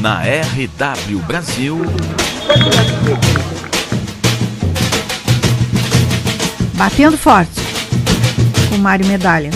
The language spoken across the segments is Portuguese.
Na RW Brasil. Batendo forte com Mário Medalha.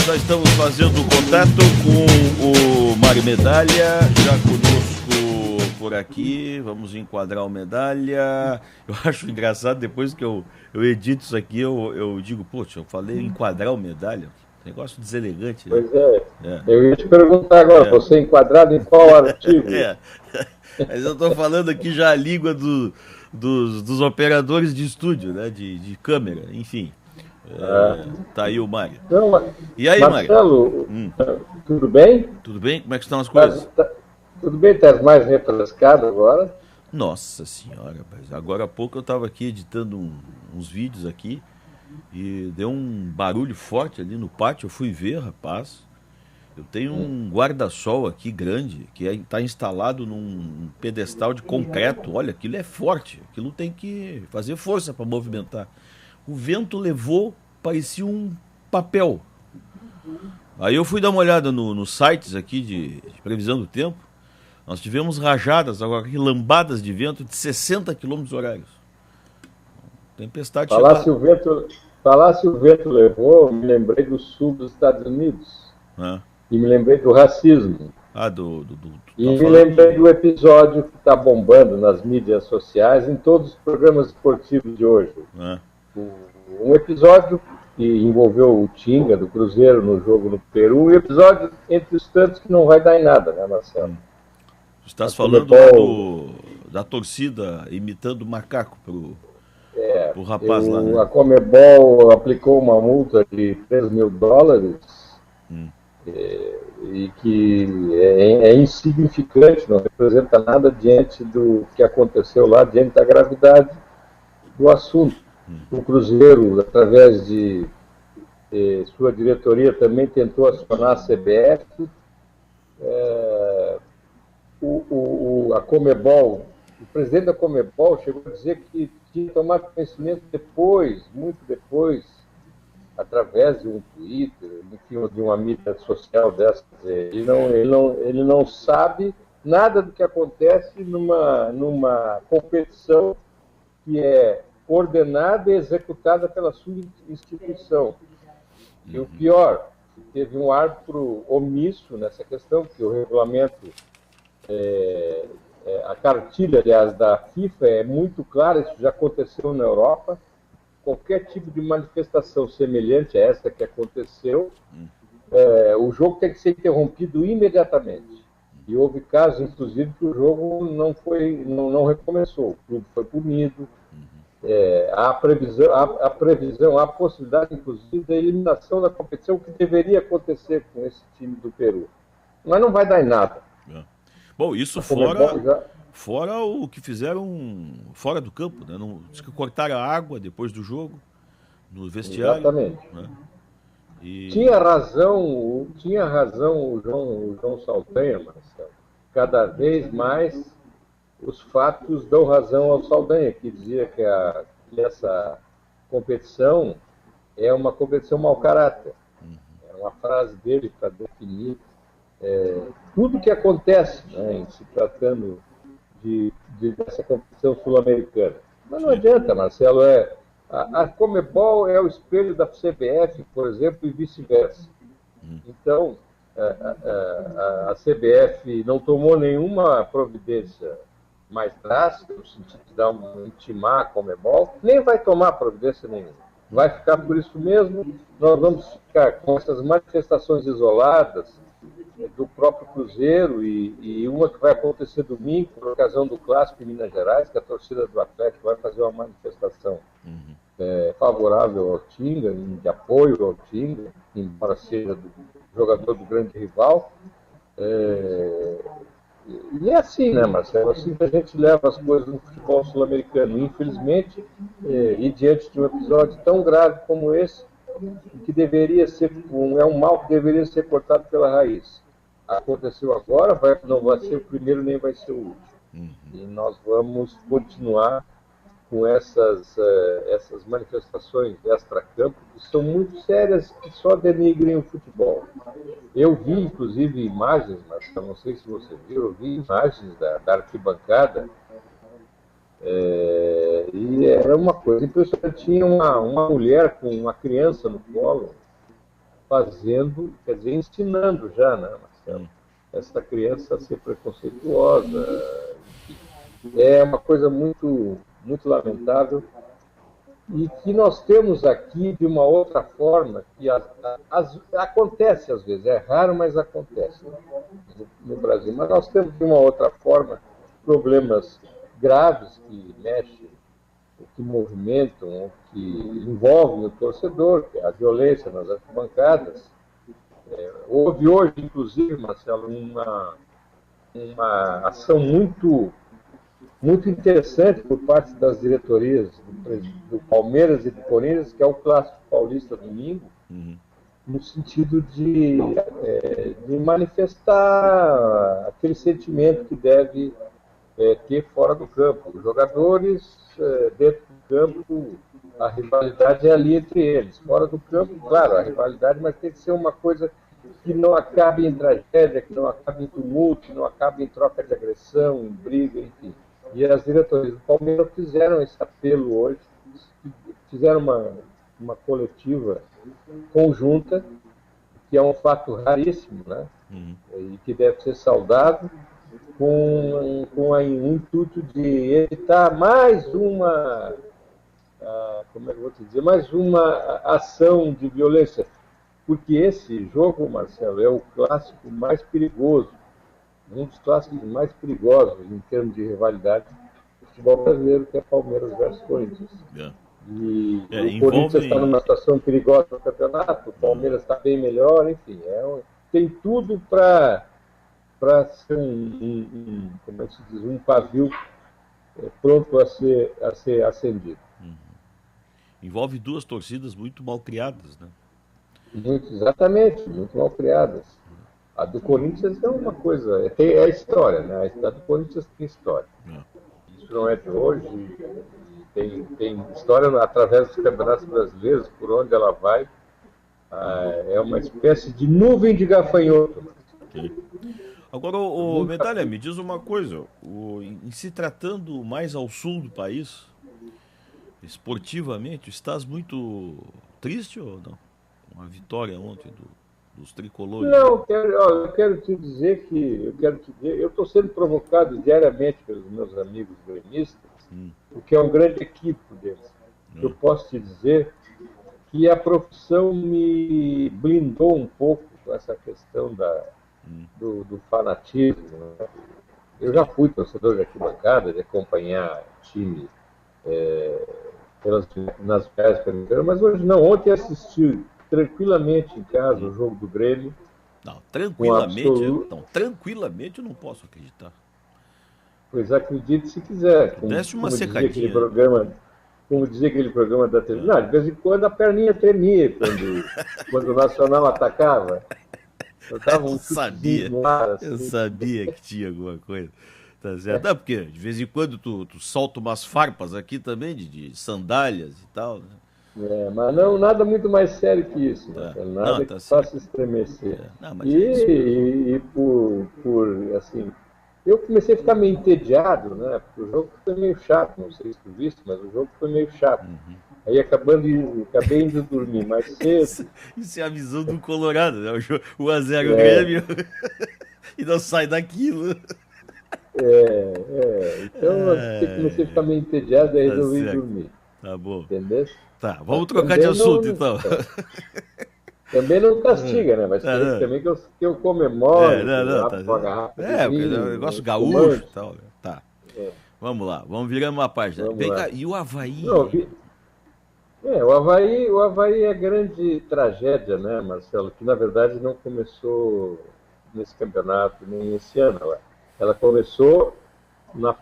Nós estamos fazendo contato com o Mário Medalha, já conosco por aqui. Vamos enquadrar o Medalha. Eu acho engraçado, depois que eu edito isso aqui, eu digo, poxa, eu falei enquadrar o Medalha. Negócio deselegante, né? Pois é. Eu ia te perguntar agora, você é enquadrado em qual artigo? Mas eu estou falando aqui já a língua dos operadores de estúdio, né? De câmera, enfim. Tá aí o Mário. Não, e aí, Marcelo, Mário? Tudo bem? Tudo bem? Como é que estão as coisas? Tudo bem, tá mais refrescado agora? Nossa senhora, rapaz. Agora há pouco eu estava aqui editando uns vídeos aqui e deu um barulho forte ali no pátio. Eu fui ver, rapaz. Eu tenho um guarda-sol aqui grande que está instalado num pedestal de concreto. Olha, aquilo é forte. Aquilo tem que fazer força para movimentar. O vento levou, parecia um papel. Aí eu fui dar uma olhada nos sites aqui de previsão do tempo. Nós tivemos rajadas, agora lambadas de vento de 60 km horários. Tempestade Falasse o vento levou, me lembrei do sul dos Estados Unidos. E me lembrei do racismo. E me lembrei do episódio que está bombando nas mídias sociais, em todos os programas esportivos de hoje. Um episódio que envolveu o Tinga, do Cruzeiro, no jogo no Peru, e episódio entre os tantos que não vai dar em nada, né, Marcelo? Você está falando da torcida imitando o macaco pro rapaz lá, né? A Comebol aplicou uma multa de $3 mil, e que é insignificante, não representa nada diante do que aconteceu lá, diante da gravidade do assunto. O Cruzeiro, através de sua diretoria, também tentou acionar a CBF. A Comebol, o presidente da Comebol chegou a dizer que tinha que tomar conhecimento depois, muito depois, através de um Twitter, enfim, de uma mídia social dessas. Ele não sabe nada do que acontece numa competição que é ordenada e executada pela sua instituição. E o pior, teve um árbitro omisso nessa questão, porque o regulamento, a cartilha, aliás, da FIFA é muito clara, isso já aconteceu na Europa. Qualquer tipo de manifestação semelhante a essa que aconteceu, o jogo tem que ser interrompido imediatamente. E houve casos, inclusive, que o jogo não recomeçou. O clube foi punido. Há previsão, há possibilidade, inclusive, da eliminação da competição, que deveria acontecer com esse time do Peru. Mas não vai dar em nada. Bom, isso fora o que fizeram fora do campo, né? Diz que cortaram a água depois do jogo, no vestiário. Exatamente. Né? Tinha razão o João Saldanha, Marcelo. Cada vez mais os fatos dão razão ao Saldanha, que dizia que essa competição é uma competição mau caráter. É uma frase dele para definir tudo que acontece, né, em se tratando dessa competição sul-americana. Mas não adianta, Marcelo, a Comebol é o espelho da CBF, por exemplo, e vice-versa. Então, a CBF não tomou nenhuma providência mais drástica, no sentido de intimar a Comebol, nem vai tomar providência nenhuma. Vai ficar por isso mesmo. Nós vamos ficar com essas manifestações isoladas do próprio Cruzeiro e uma que vai acontecer domingo, por ocasião do Clássico em Minas Gerais, que a torcida do Atlético vai fazer uma manifestação favorável ao Tinga, de apoio ao Tinga, embora seja do jogador do grande rival. E é assim, né, Marcelo? Assim que a gente leva as coisas no futebol sul-americano. Infelizmente, e diante de um episódio tão grave como esse, que deveria ser um mal que deveria ser cortado pela raiz. Aconteceu agora, não vai ser o primeiro nem vai ser o último. E nós vamos continuar com essas manifestações extra-campo, que são muito sérias, que só denigrem o futebol. Eu vi, inclusive, imagens, mas eu não sei se você viu, eu vi imagens da arquibancada, e era uma coisa impressionante. Tinha uma mulher com uma criança no colo, fazendo, quer dizer, ensinando já, né, Marcelo, essa criança a ser preconceituosa. É uma coisa muito, muito lamentável e que nós temos aqui de uma outra forma, que acontece às vezes, é raro, mas acontece no Brasil. Mas nós temos de uma outra forma problemas graves que mexem, que movimentam, que envolvem o torcedor, que é a violência nas arquibancadas. Houve hoje, inclusive, Marcelo, uma ação muito interessante por parte das diretorias do Palmeiras e do Corinthians, que é o Clássico Paulista domingo, no sentido de manifestar aquele sentimento que deve ter fora do campo. Os jogadores, dentro do campo, a rivalidade é ali entre eles. Fora do campo, claro, a rivalidade, mas tem que ser uma coisa que não acabe em tragédia, que não acabe em tumulto, que não acabe em troca de agressão, em briga, enfim. E as diretorias do Palmeiras fizeram esse apelo hoje, fizeram uma coletiva conjunta, que é um fato raríssimo, né? E que deve ser saudado, com o intuito de evitar mais uma, como é que eu vou te dizer, mais uma ação de violência. Porque esse jogo, Marcelo, é o clássico mais perigoso, um dos clássicos mais perigosos em termos de rivalidade do futebol brasileiro, que é Palmeiras versus Corinthians. E o Corinthians está numa situação perigosa no campeonato, o Palmeiras está bem melhor, enfim, tem tudo para ser como é que se diz, um pavio pronto a ser acendido. Envolve duas torcidas muito mal criadas, né? Exatamente, muito mal criadas. A do Corinthians é uma coisa, é a história, né? A do Corinthians tem história. Isso não é de hoje, tem história através dos campeonatos brasileiros, por onde ela vai. É uma espécie de nuvem de gafanhoto. Agora, Medalha, me diz uma coisa, em se tratando mais ao sul do país, esportivamente, estás muito triste ou não? Com a vitória ontem dos tricolores? Não, eu quero te dizer que eu estou sendo provocado diariamente pelos meus amigos gremistas, o que é um grande equívoco deles. Eu posso te dizer que a profissão me blindou um pouco com essa questão do fanatismo. Né? Eu já fui torcedor de arquibancada, de acompanhar time nas vésperas, mas hoje não. Ontem assisti tranquilamente em casa o jogo do Grêmio. Não, tranquilamente eu não posso acreditar. Pois acredite se quiser. Desse uma secadinha. Como dizia aquele programa da televisão. Não, de vez em quando a perninha tremia quando o Nacional atacava. Eu sabia que tinha alguma coisa. Tá certo? Não, porque de vez em quando tu solta umas farpas aqui também, de sandálias e tal, né? Mas não, nada muito mais sério que isso. Nada que faça estremecer. E assim, eu comecei a ficar meio entediado, né? Porque o jogo foi meio chato, não sei se tu viste, mas o jogo foi meio chato. Aí acabei indo dormir mais cedo. Isso é a visão do Colorado, né? O 1-0 Grêmio e não sai daquilo. Então eu comecei a ficar meio entediado e resolvi dormir. Tá bom. Entendeu? Tá, vamos trocar de assunto então. Também não castiga, né? Mas também que eu comemoro. O negócio gaúcho e tal. Tá. Vamos lá, vamos virando uma página. Vem cá, e o Avaí? O Avaí é grande tragédia, né, Marcelo? Que na verdade não começou nesse campeonato nem esse ano. Ela começou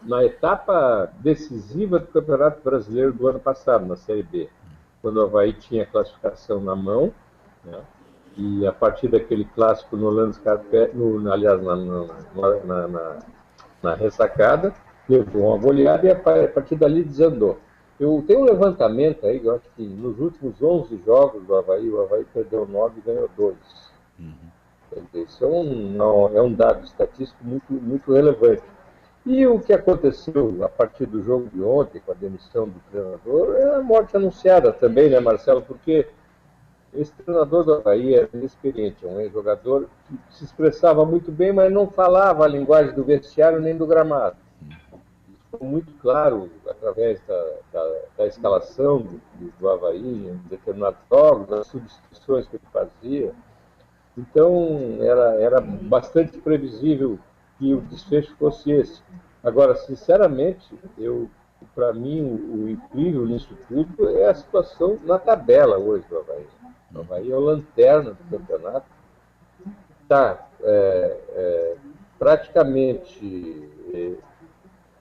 na etapa decisiva do Campeonato Brasileiro do ano passado, na Série B, quando o Avaí tinha a classificação na mão, né? E a partir daquele clássico no Orlando Scarpelli, aliás, na ressacada, levou uma goleada e a partir dali desandou. Eu tenho um levantamento aí, eu acho que nos últimos 11 jogos do Avaí, o Avaí perdeu 9 e ganhou 2. Quer dizer, isso é um dado estatístico muito relevante. E o que aconteceu a partir do jogo de ontem, com a demissão do treinador, é a morte anunciada também, né, Marcelo? Porque esse treinador do Avaí era inexperiente, um ex-jogador que se expressava muito bem, mas não falava a linguagem do vestiário nem do gramado. Isso ficou muito claro através da escalação do Avaí em determinados jogos, das substituições que ele fazia. Então, era bastante previsível que o desfecho fosse esse. Agora, sinceramente, para mim, o incrível nisso tudo é a situação na tabela hoje do Avaí. O Avaí é o lanterna do campeonato. Está praticamente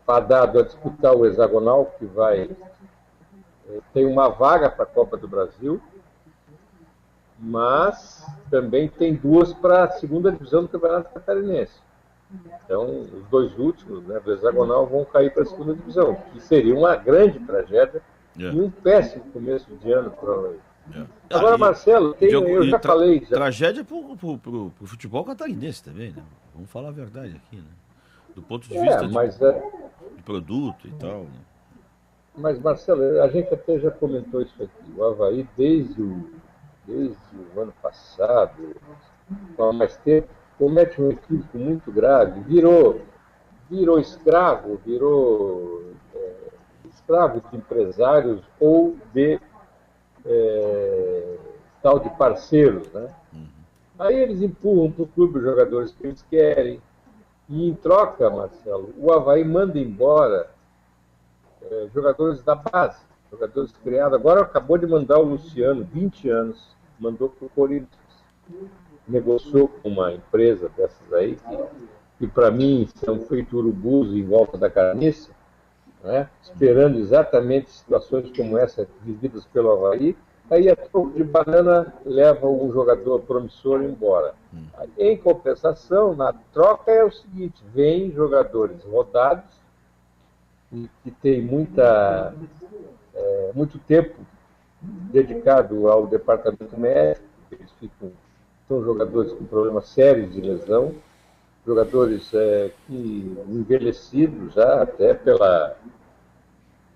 fadado a disputar o hexagonal, que tem uma vaga para a Copa do Brasil, mas também tem 2 para a segunda divisão do Campeonato Catarinense. Então, os 2 últimos, né, do hexagonal vão cair para a segunda divisão, que seria uma grande tragédia e um péssimo começo de ano para o Avaí. Agora, Marcelo, eu já falei... Tragédia para o futebol catarinense também, né? Vamos falar a verdade aqui, né? Do ponto de vista de produto e tal, né? Mas, Marcelo, a gente até já comentou isso aqui. O Avaí, desde o ano passado, há mais tempo, comete um equívoco muito grave. Virou escravo de empresários ou de tal de parceiros, né? Aí eles empurram para o clube os jogadores que eles querem. E em troca, Marcelo, o Avaí manda embora jogadores da base, jogadores criados. Agora acabou de mandar o Luciano, 20 anos, mandou para o Corinthians. Negociou com uma empresa dessas aí, que para mim são feito urubus em volta da carniça, né? Esperando exatamente situações como essa vividas pelo Avaí. Aí a troco de banana leva um jogador promissor embora. Em compensação, na troca é o seguinte, vem jogadores rodados, que tem muito tempo dedicado ao departamento médico, eles são jogadores com problemas sérios de lesão, jogadores que envelhecidos já até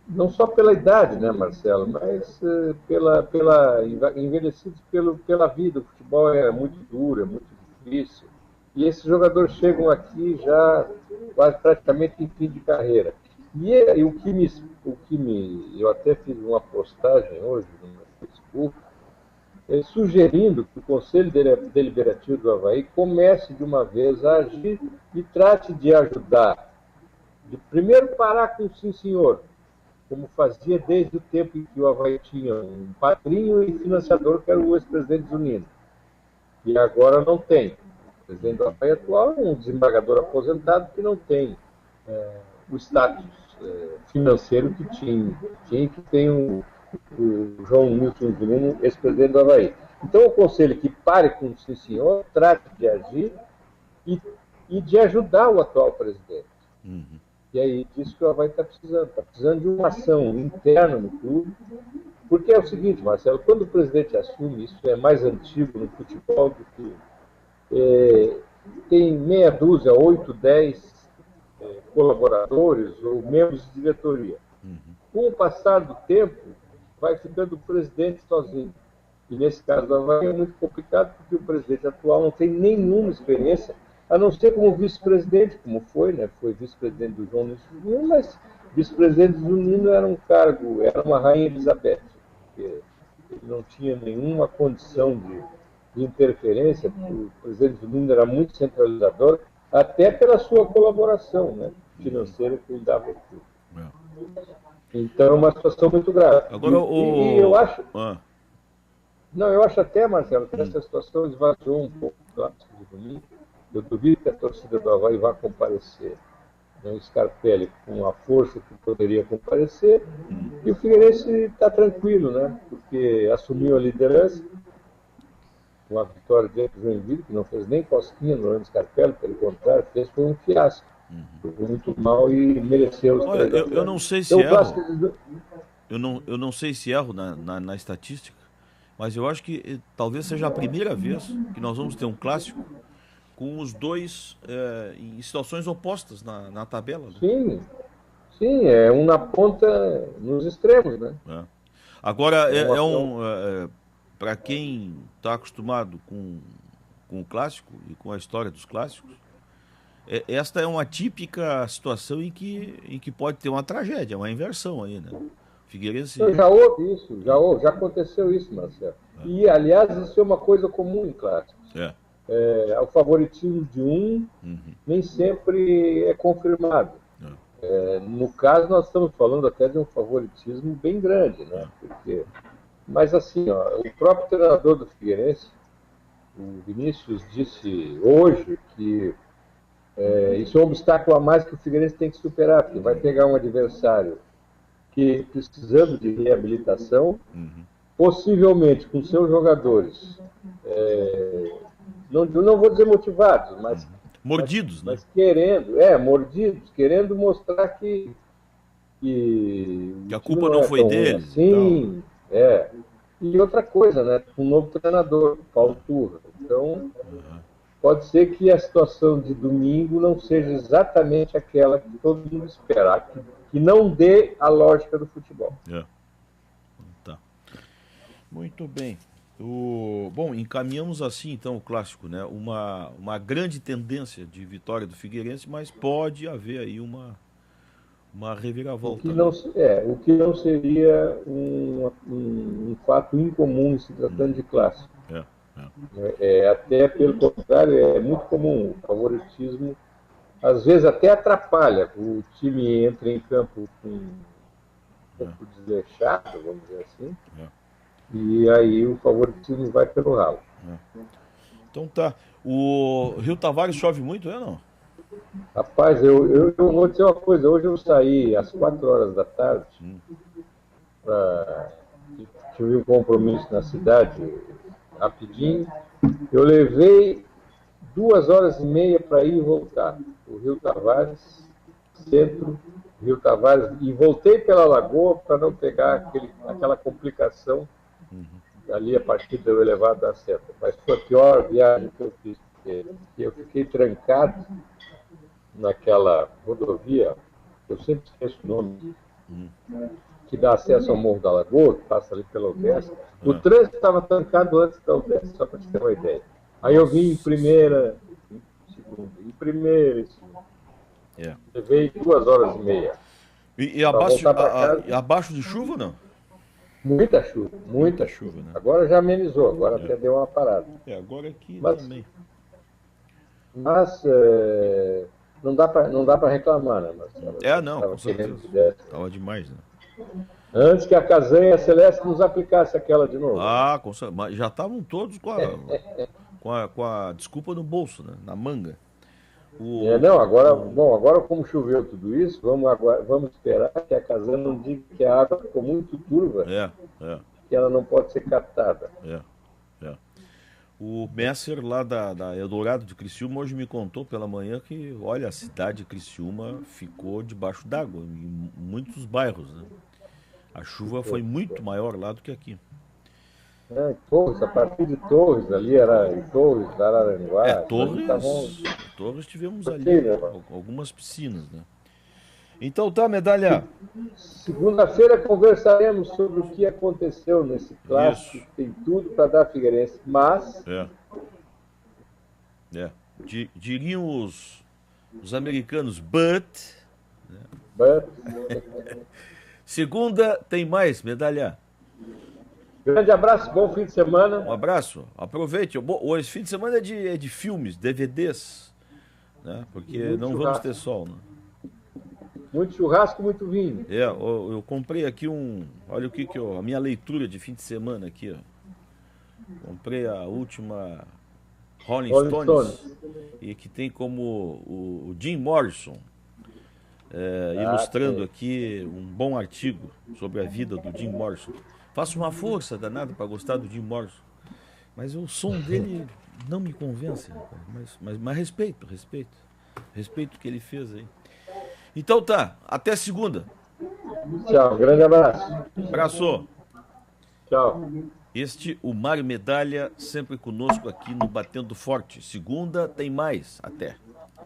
não só pela idade, né, Marcelo, mas envelhecidos pela vida. O futebol é muito duro, é muito difícil. E esses jogadores chegam aqui já quase praticamente em fim de carreira. E eu até fiz uma postagem hoje no meu Facebook, sugerindo que o Conselho Deliberativo do Avaí comece de uma vez a agir e trate de ajudar. De primeiro parar com o sim senhor, como fazia desde o tempo em que o Avaí tinha um padrinho e financiador, que era o ex-presidente Zunino. E agora não tem. O presidente do Avaí atual é um desembargador aposentado que não tem o status financeiro que tinha que tem o João Milton Zunino, ex-presidente do Avaí. Então o conselho que pare com o sim senhor, trate de agir e de ajudar o atual presidente. E aí disso que o Avaí está precisando de uma ação interna no clube, porque é o seguinte, Marcelo, quando o presidente assume, isso é mais antigo no futebol do que tem meia dúzia, 8, 10 colaboradores ou membros de diretoria. Com o passar do tempo, vai ficando o presidente sozinho. E nesse caso do Avaí é muito complicado, porque o presidente atual não tem nenhuma experiência, a não ser como vice-presidente, como foi, né? Foi vice-presidente do João Zunino, mas vice-presidente do Zunino era um cargo, era uma rainha Elizabeth, porque ele não tinha nenhuma condição de interferência, porque o presidente Zunino era muito centralizador, até pela sua colaboração, né, financeira que ele dava ao clube. Então é uma situação muito grave. Agora, e eu acho... Não, eu acho até, Marcelo, que essa situação esvaziou um pouco o clássico de domingo. Eu duvido que a torcida do Avaí vá comparecer. O Scarpelli com a força que poderia comparecer. E o Figueirense está tranquilo, né? Porque assumiu a liderança com a vitória dentro do Joinville, que não fez nem cosquinha no Scarpelli, pelo contrário, foi um fiasco. Foi muito mal e mereceu os 3 a 0. Eu não sei se então, eu não sei se erro na estatística, mas eu acho que talvez seja a primeira vez que nós vamos ter um clássico com os dois em situações opostas na tabela. Né? Sim, sim, é um na ponta, nos extremos, né? Agora, para quem está acostumado com o clássico e com a história dos clássicos, esta é uma típica situação em que pode ter uma tragédia, uma inversão aí, né? Figueirense... Já houve isso, já aconteceu isso, Marcelo. E, aliás, isso é uma coisa comum em clássicos. O favoritismo de um nem sempre é confirmado. No caso, nós estamos falando até de um favoritismo bem grande, né? Mas assim, o próprio treinador do Figueirense, o Vinícius, disse hoje que isso é um obstáculo a mais que o Figueirense tem que superar, porque vai pegar um adversário que, precisando de reabilitação, possivelmente com seus jogadores, não vou dizer motivados, mas mordidos, mas mordidos, querendo mostrar que a culpa não foi deles. Sim, E outra coisa, né? Um novo treinador, Paulo Turra. Então, pode ser que a situação de domingo não seja exatamente aquela que todo mundo espera, que não dê a lógica do futebol. Tá. Muito bem. Bom, encaminhamos assim então o clássico, né? Uma grande tendência de vitória do Figueirense, mas pode haver aí uma reviravolta. O que não seria um fato incomum em se tratando de clássico. Até pelo contrário, é muito comum. O favoritismo às vezes até atrapalha. O time entra em campo com um pouco desleixado, vamos dizer assim. E aí o favoritismo vai pelo ralo. Então tá. O Rio Tavares chove muito, não? Rapaz, eu vou dizer uma coisa. Hoje eu saí às 4 horas da tarde. Tive um compromisso na cidade rapidinho. Eu levei 2 horas e meia para ir e voltar. O Rio Tavares, centro, Rio Tavares, e voltei pela Lagoa para não pegar aquela complicação ali a partir do elevado da seta. Mas foi a pior viagem que eu fiz, porque eu fiquei trancado naquela rodovia, eu sempre esqueço o nome, que dá acesso ao Morro da Lagoa, que passa ali pela UDESC. O trânsito estava trancado antes da UDESC, só para te ter uma ideia. Aí eu vim em primeira, em segunda. Levei 2 horas e meia. E abaixo de chuva ou não? Muita chuva, né? Agora já amenizou, agora até deu uma parada. Agora aqui também. Mas não dá para reclamar, né, Marcelo? Não, com certeza. Estava demais, né? Antes que a Casanha Celeste nos aplicasse aquela de novo. Com certeza. Mas já estavam todos com a desculpa no bolso, né? Na manga. Agora como choveu tudo isso, vamos esperar que a Casanha não diga que a água ficou muito turva, que ela não pode ser captada. O Messer lá da Eldorado de Criciúma hoje me contou pela manhã que, olha, a cidade de Criciúma ficou debaixo d'água em muitos bairros, né? A chuva foi muito maior lá do que aqui. Torres, a partir de Torres, ali era em Torres, Araranguá. Torres tivemos ali algumas piscinas, né? Então tá, Medalha. Segunda-feira conversaremos sobre o que aconteceu nesse clássico. Isso. Tem tudo para dar Figueirense, mas... Diriam os americanos, but... Segunda tem mais, Medalha. Grande abraço, bom fim de semana. Um abraço, aproveite. Esse fim de semana é de filmes, DVDs, né? Porque muito não churrasco. Vamos ter sol, né? Muito churrasco, muito vinho. Eu comprei aqui olha a minha leitura de fim de semana aqui, ó. Comprei a última Rolling Stones, e que tem como o Jim Morrison ilustrando aqui um bom artigo sobre a vida do Jim Morrison. Faço uma força danada para gostar do Jim Morrison, mas o som dele não me convence, mas respeito o que ele fez aí. Então tá, até segunda. Tchau, grande abraço. Abraço. Tchau. O Mário Medalha, sempre conosco aqui no Batendo Forte. Segunda tem mais. Até.